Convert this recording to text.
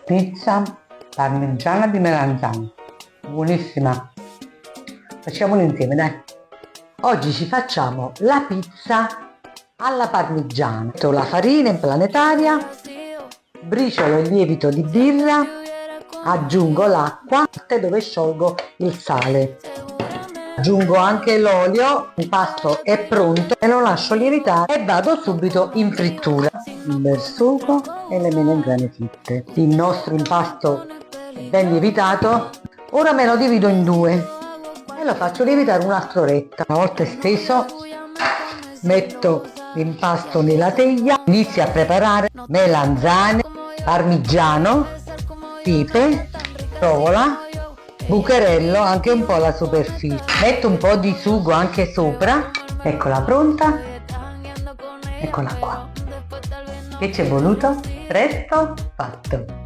Pizza parmigiana di melanzane, buonissima. Facciamolo insieme, dai. Oggi ci facciamo la pizza alla parmigiana. Metto la farina in planetaria, briciolo il lievito di birra, aggiungo l'acqua dove sciolgo il sale. Aggiungo anche l'olio, l'impasto è pronto e lo lascio lievitare e vado subito in frittura. Il bel sugo e le melanzane fritte. Il nostro impasto è ben lievitato, ora me lo divido in due e lo faccio lievitare un'altra oretta. Una volta esteso metto l'impasto nella teglia, inizio a preparare melanzane, parmigiano, pepe, provola, bucherello anche un po' alla superficie. Metto un po' di sugo anche sopra, eccola pronta, eccola qua. Che ci è voluto? Presto fatto.